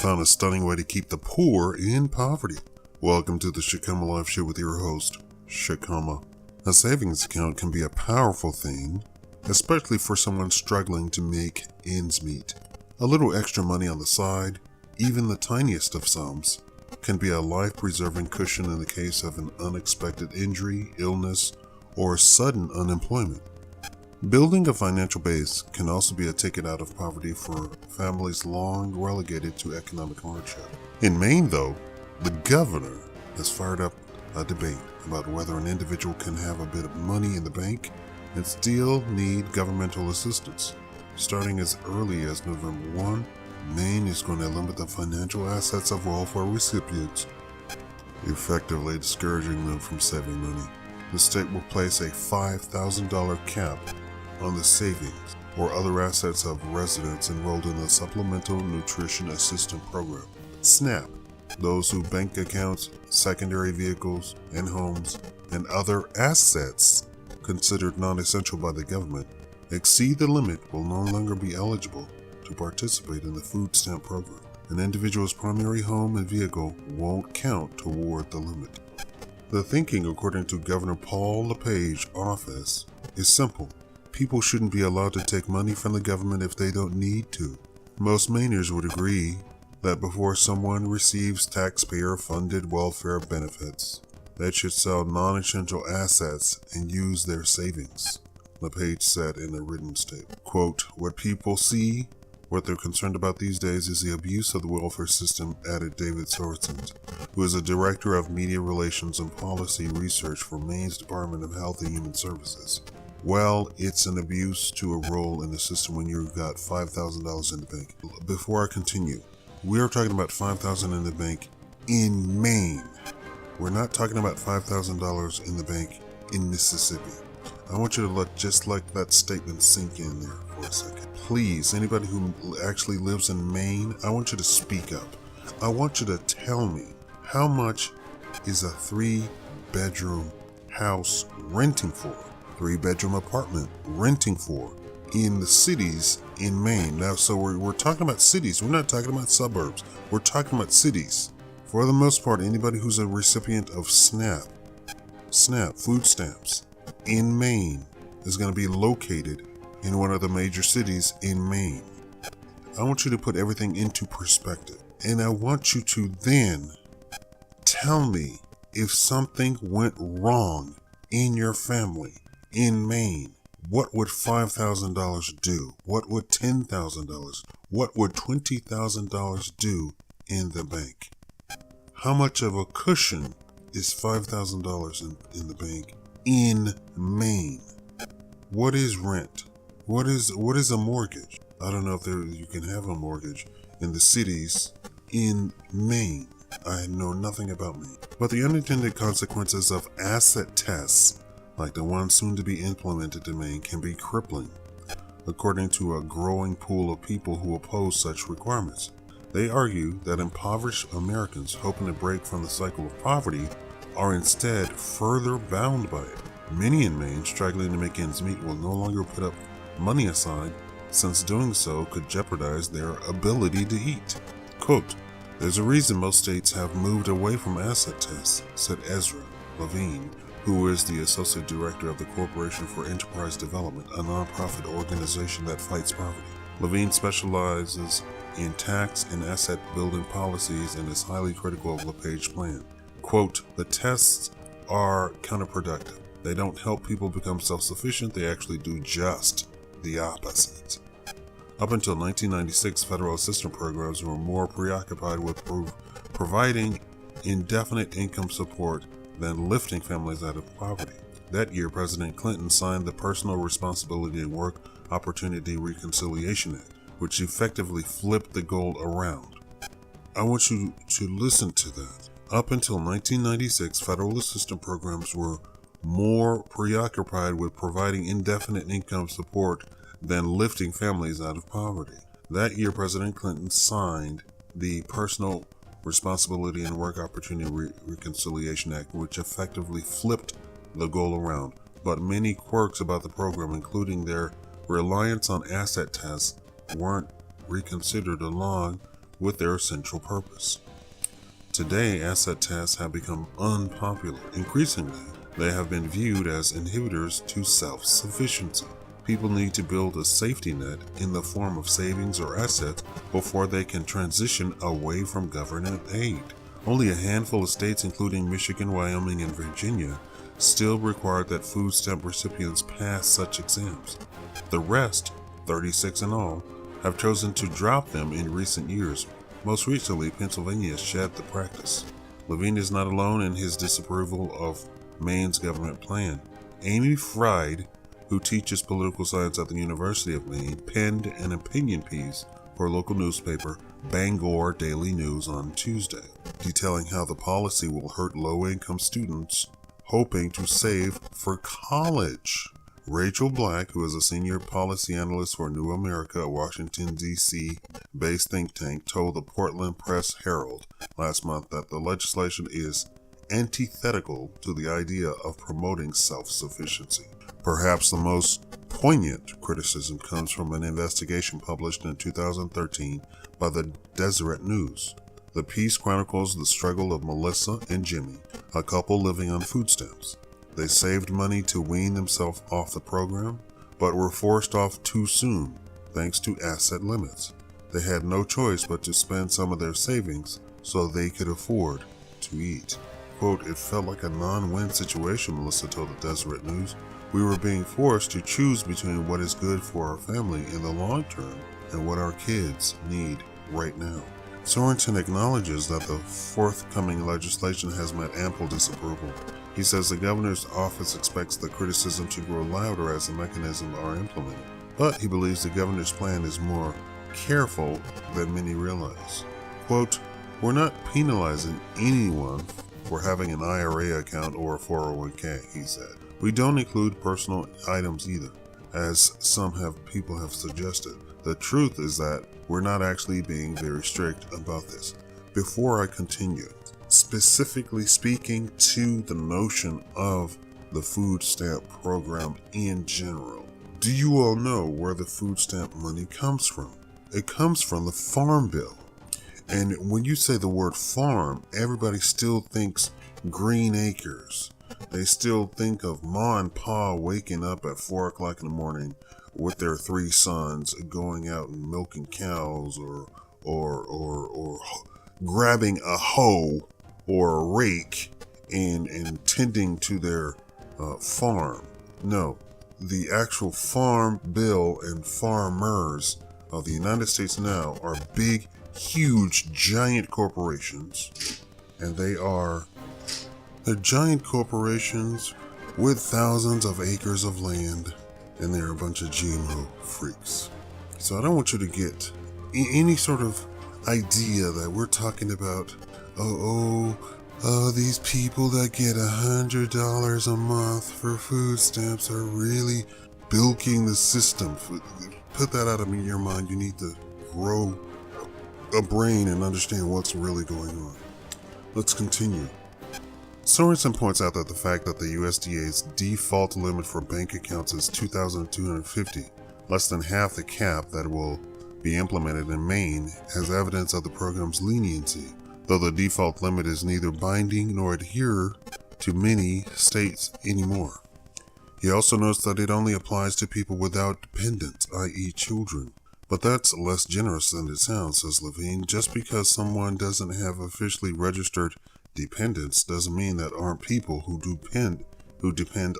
found a stunning way to keep the poor in poverty. Welcome to the Shakaama Live Show with your host, Shakaama. A savings account can be a powerful thing, especially for someone struggling to make ends meet. A little extra money on the side, even the tiniest of sums, can be a life-preserving cushion in the case of an unexpected injury, illness, or sudden unemployment. Building a financial base can also be a ticket out of poverty for families long relegated to economic hardship. In Maine, though, the governor has fired up a debate about whether an individual can have a bit of money in the bank and still need governmental assistance. Starting as early as November 1, Maine is going to limit the financial assets of welfare recipients, effectively discouraging them from saving money. The state will place a $5,000 cap on the savings or other assets of residents enrolled in the Supplemental Nutrition Assistance Program, SNAP. Those whose bank accounts, secondary vehicles, and homes, and other assets considered non-essential by the government exceed the limit will no longer be eligible to participate in the food stamp program. An individual's primary home and vehicle won't count toward the limit. The thinking, according to Governor Paul Lepage office, is simple. People shouldn't be allowed to take money from the government if they don't need to. Most Mainers would agree that before someone receives taxpayer-funded welfare benefits, they should sell non-essential assets and use their savings, Lepage said in a written statement. Quote, "What people see, what they're concerned about these days is the abuse of the welfare system," added David Sorensen, who is a director of media relations and policy research for Maine's Department of Health and Human Services. Well, it's an abuse to enroll in the system when you've got $5,000 in the bank. Before I continue, we are talking about $5,000 in the bank in Maine. We're not talking about $5,000 in the bank in Mississippi. I want you to let that statement sink in there for a second. Please, anybody who actually lives in Maine, I want you to speak up. I want you to tell me, how much is a 3-bedroom house renting for? 3-bedroom apartment renting for in the cities in Maine. Now, so we're talking about cities. We're not talking about suburbs. We're talking about cities. For the most part, anybody who's a recipient of SNAP, food stamps in Maine is going to be located in one of the major cities in Maine. I want you to put everything into perspective. And I want you to then tell me if something went wrong in your family in Maine. What would $5,000 do? What would $10,000? What would $20,000 do in the bank? How much of a cushion is $5,000 in the bank in Maine? What is rent? What is a mortgage? I don't know if you can have a mortgage in the cities in Maine. I know nothing about Maine. But the unintended consequences of asset tests, like the one soon to be implemented in Maine, can be crippling, according to a growing pool of people who oppose such requirements. They argue that impoverished Americans hoping to break from the cycle of poverty are instead further bound by it. Many in Maine struggling to make ends meet will no longer put up money aside, since doing so could jeopardize their ability to eat. Quote, "There's a reason most states have moved away from asset tests," said Ezra Levine, who is the Associate Director of the Corporation for Enterprise Development, a nonprofit organization that fights poverty. Levine specializes in tax and asset building policies and is highly critical of Lepage's plan. Quote, "The tests are counterproductive. They don't help people become self-sufficient, they actually do just the opposite." Up until 1996, federal assistance programs were more preoccupied with providing indefinite income support than lifting families out of poverty. That year, President Clinton signed the Personal Responsibility and Work Opportunity Reconciliation Act, which effectively flipped the goal around. I want you to listen to that. Up until 1996, federal assistance programs were more preoccupied with providing indefinite income support than lifting families out of poverty. That year, President Clinton signed the Personal Responsibility and Work Opportunity Reconciliation Act, which effectively flipped the goal around. But many quirks about the program, including their reliance on asset tests, weren't reconsidered, along with their central purpose. Today, asset tests have become unpopular. Increasingly, they have been viewed as inhibitors to self-sufficiency. People need to build a safety net in the form of savings or assets before they can transition away from government aid. Only a handful of states, including Michigan, Wyoming, and Virginia, still require that food stamp recipients pass such exams. The rest, 36 in all, have chosen to drop them in recent years. Most recently, Pennsylvania shed the practice. Levine is not alone in his disapproval of Maine's government plan. Amy Fried, who teaches political science at the University of Maine, penned an opinion piece for local newspaper Bangor Daily News on Tuesday, detailing how the policy will hurt low-income students hoping to save for college. Rachel Black, who is a senior policy analyst for New America, a Washington, D.C. based think tank, told the Portland Press Herald last month that the legislation is antithetical to the idea of promoting self-sufficiency. Perhaps the most poignant criticism comes from an investigation published in 2013 by the Deseret News. The piece chronicles the struggle of Melissa and Jimmy, a couple living on food stamps. They saved money to wean themselves off the program, but were forced off too soon thanks to asset limits. They had no choice but to spend some of their savings so they could afford to eat. Quote, "It felt like a non-win situation," Melissa told the Deseret News. "We were being forced to choose between what is good for our family in the long term and what our kids need right now." Sorensen acknowledges that the forthcoming legislation has met ample disapproval. He says the governor's office expects the criticism to grow louder as the mechanisms are implemented, but he believes the governor's plan is more careful than many realize. Quote, "We're not penalizing anyone for having an IRA account or a 401k, he said. "We don't include personal items either, as some people have suggested. The truth is that we're not actually being very strict about this." Before I continue, specifically speaking to the notion of the food stamp program in general, do you all know where the food stamp money comes from? It comes from the Farm Bill. And when you say the word farm, everybody still thinks green acres. They still think of Ma and Pa waking up at 4 o'clock in the morning with their 3 sons going out and milking cows or grabbing a hoe or a rake and tending to their farm. No, the actual Farm Bill and farmers of the United States now are big, huge, giant corporations, and they're giant corporations with thousands of acres of land, and they're a bunch of GMO freaks. So I don't want you to get any sort of idea that we're talking about, these people that get $100 a month for food stamps are really bilking the system. Put that out of your mind. You need to grow a brain and understand what's really going on. Let's continue. Sorensen points out that the fact that the USDA's default limit for bank accounts is $2,250, less than half the cap that will be implemented in Maine, has evidence of the program's leniency, though the default limit is neither binding nor adhere to many states anymore. He also notes that it only applies to people without dependents, i.e. children. But that's less generous than it sounds, says Levine. Just because someone doesn't have officially registered dependents doesn't mean that aren't people who depend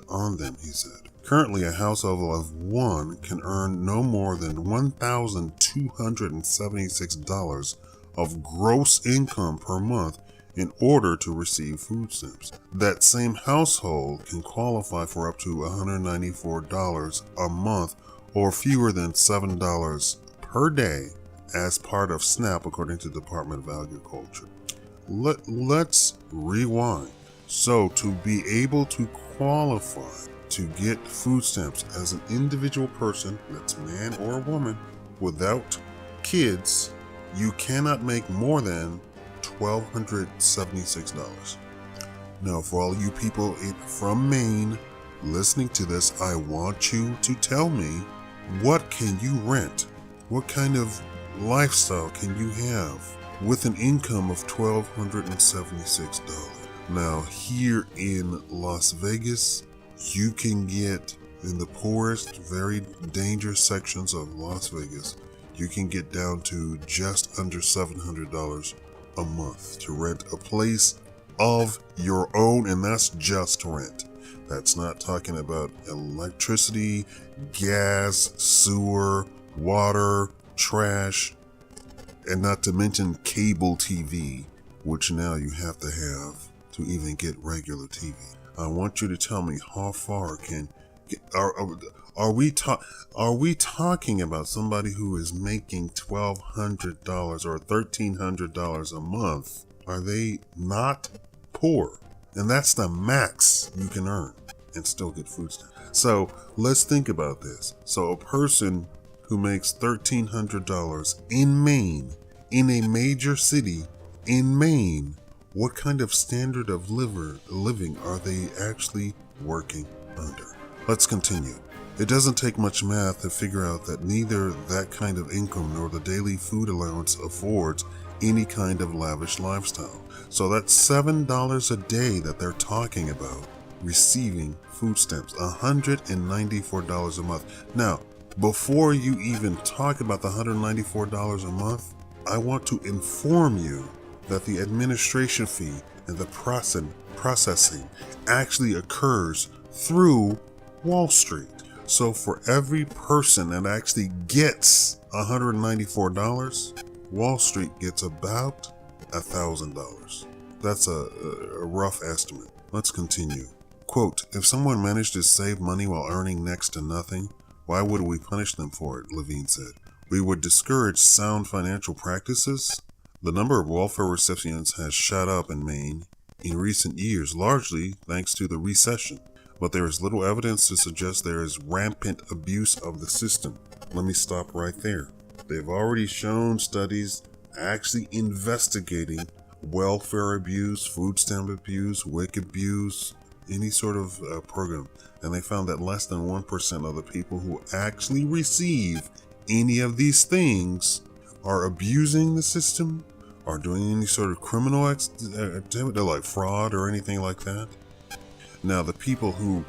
on them, he said. Currently, a household of 1 can earn no more than $1,276 of gross income per month in order to receive food stamps. That same household can qualify for up to $194 a month or fewer than $7 per day as part of SNAP, according to the Department of Agriculture. Let's rewind. So to be able to qualify to get food stamps as an individual person, that's man or woman, without kids, you cannot make more than $1,276. Now, for all you people from Maine listening to this, I want you to tell me, what can you rent? What kind of lifestyle can you have with an income of $1,276? Now, here in Las Vegas, you can get in the poorest, very dangerous sections of Las Vegas, you can get down to just under $700 a month to rent a place of your own, and that's just rent. That's not talking about electricity, gas, sewer, water, trash, and not to mention cable TV, which now you have to have to even get regular TV. I want you to tell me how far are we talking about somebody who is making $1,200 or $1,300 a month? Are they not poor? And that's the max you can earn and still get food stamps. So let's think about this. So a person who makes $1,300 in Maine, in a major city in Maine, what kind of standard of living are they actually working under? Let's continue. It doesn't take much math to figure out that neither that kind of income nor the daily food allowance affords any kind of lavish lifestyle. So that's $7 a day that they're talking about receiving food stamps, $194 a month. Now, before you even talk about the $194 a month, I want to inform you that the administration fee and the processing actually occurs through Wall Street. So for every person that actually gets $194, Wall Street gets about $1,000. That's a rough estimate. Let's continue. Quote, if someone managed to save money while earning next to nothing, why would we punish them for it? Levine said. We would discourage sound financial practices. The number of welfare recipients has shot up in Maine in recent years, largely thanks to the recession. But there is little evidence to suggest there is rampant abuse of the system. Let me stop right there. They've already shown studies actually investigating welfare abuse, food stamp abuse, WIC abuse, any sort of program. And they found that less than 1% of the people who actually receive any of these things are abusing the system, are doing any sort of criminal activity like fraud or anything like that. Now, the people who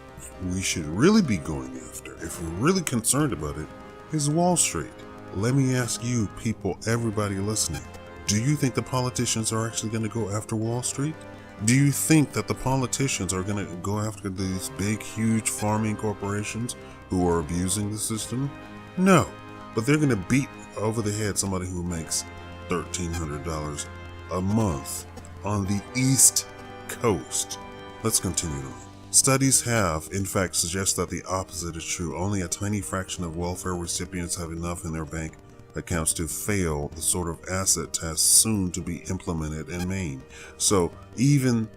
we should really be going after, if we're really concerned about it, is Wall Street. Let me ask you, people, everybody listening, do you think the politicians are actually going to go after Wall Street? Do you think that the politicians are going to go after these big, huge farming corporations who are abusing the system? No, but they're going to beat over the head somebody who makes $1,300 a month on the East Coast. Let's continue on. Studies have, in fact, suggest that the opposite is true. Only a tiny fraction of welfare recipients have enough in their bank accounts to fail the sort of asset test soon to be implemented in Maine. So even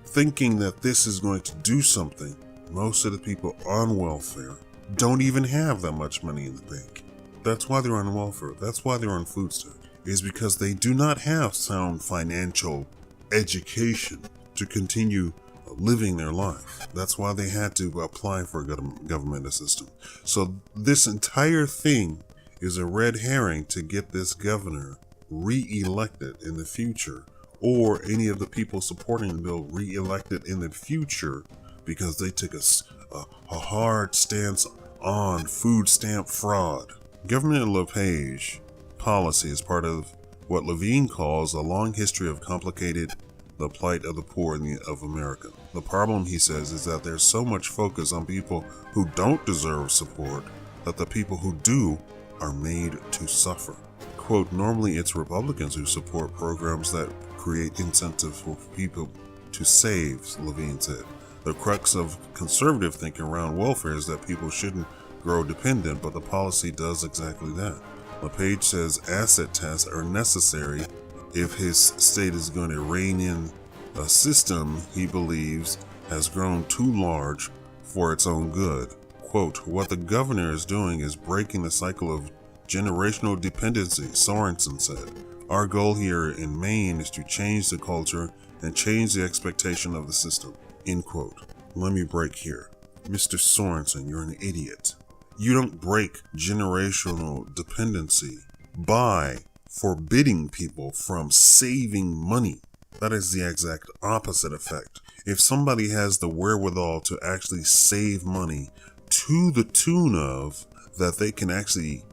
thinking that this is going to do something, most of the people on welfare don't even have that much money in the bank. That's why they're on welfare. That's why they're on food stamps, is because they do not have sound financial education to continue living their life. That's why they had to apply for government assistance. So this entire thing is a red herring to get this governor re-elected in the future, or any of the people supporting the bill re-elected in the future, because they took a hard stance on food stamp fraud. Government Lepage policy is part of what Levine calls a long history of complicated the plight of the poor of America. The problem, he says, is that there's so much focus on people who don't deserve support that the people who do are made to suffer. Quote, normally it's Republicans who support programs that create incentives for people to save, Levine said. The crux of conservative thinking around welfare is that people shouldn't grow dependent, but the policy does exactly that. Lepage says asset tests are necessary if his state is going to rein in a system he believes has grown too large for its own good. Quote, what the governor is doing is breaking the cycle of generational dependency, Sorensen said. Our goal here in Maine is to change the culture and change the expectation of the system. End quote. Let me break here. Mr. Sorensen, you're an idiot. You don't break generational dependency by forbidding people from saving money. That is the exact opposite effect. If somebody has the wherewithal to actually save money to the tune of that they can actually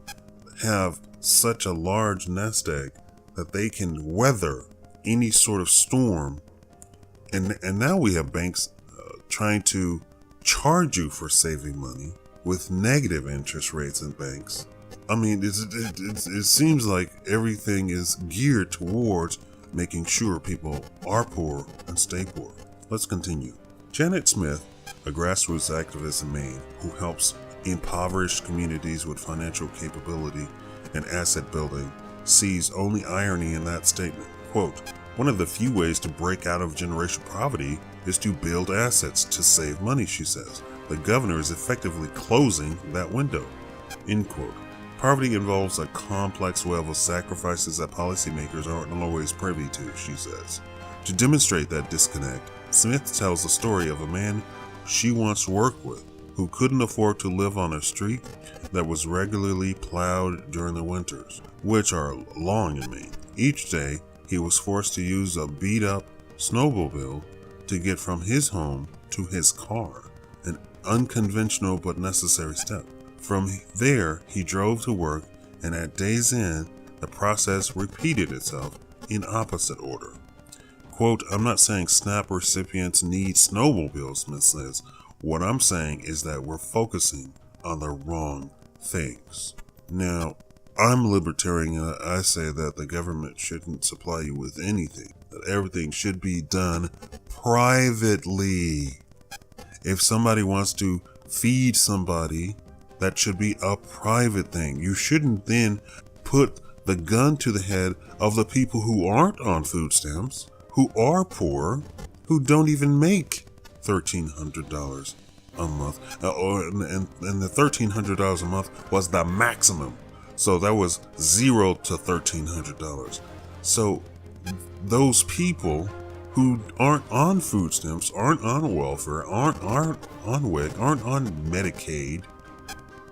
have such a large nest egg that they can weather any sort of storm, and now we have banks trying to charge you for saving money with negative interest rates in banks. I mean, it seems like everything is geared towards making sure people are poor and stay poor. Let's continue. Janet Smith, a grassroots activist in Maine who helps impoverished communities with financial capability and asset building, sees only irony in that statement. Quote, "One of the few ways to break out of generational poverty is to build assets to save money," she says. "The governor is effectively closing that window." End quote. Poverty involves a complex web of sacrifices that policymakers aren't always privy to, she says. To demonstrate that disconnect, Smith tells the story of a man she once worked with who couldn't afford to live on a street that was regularly plowed during the winters, which are long in Maine. Each day, he was forced to use a beat-up snowmobile to get from his home to his car, an unconventional but necessary step. From there, he drove to work, and at day's end, the process repeated itself in opposite order. Quote, "I'm not saying SNAP recipients need snowmobiles," Smith says. "What I'm saying is that we're focusing on the wrong things." Now, I'm libertarian, and I say that the government shouldn't supply you with anything, that everything should be done privately. If somebody wants to feed somebody, that should be a private thing. You shouldn't then put the gun to the head of the people who aren't on food stamps, who are poor, who don't even make $1,300 a month. And the $1,300 a month was the maximum. So that was $0 to $1,300. So those people who aren't on food stamps, aren't on welfare, aren't on WIC, aren't on Medicaid,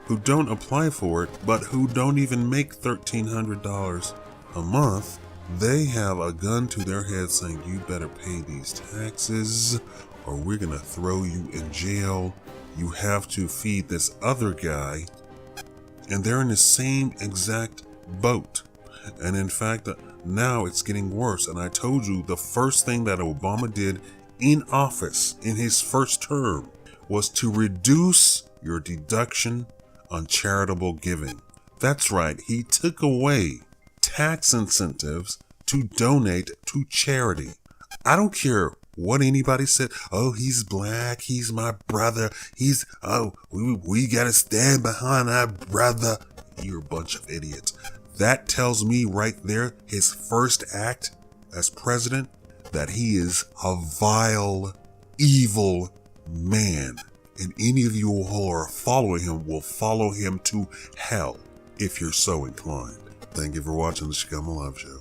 who don't apply for it, but who don't even make $1,300 a month, they have a gun to their head saying, "You better pay these taxes or we're gonna throw you in jail. You have to feed this other guy." And they're in the same exact boat. And in fact, now it's getting worse. And I told you the first thing that Obama did in office in his first term was to reduce your deduction on charitable giving. That's right, he took away tax incentives to donate to charity. I don't care what anybody said. "Oh, he's black, he's my brother, we gotta stand behind our brother." You're a bunch of idiots. That tells me right there, his first act as president, that he is a vile, evil man. And any of you who are following him will follow him to hell if you're so inclined. Thank you for watching the Shakaama Live Show.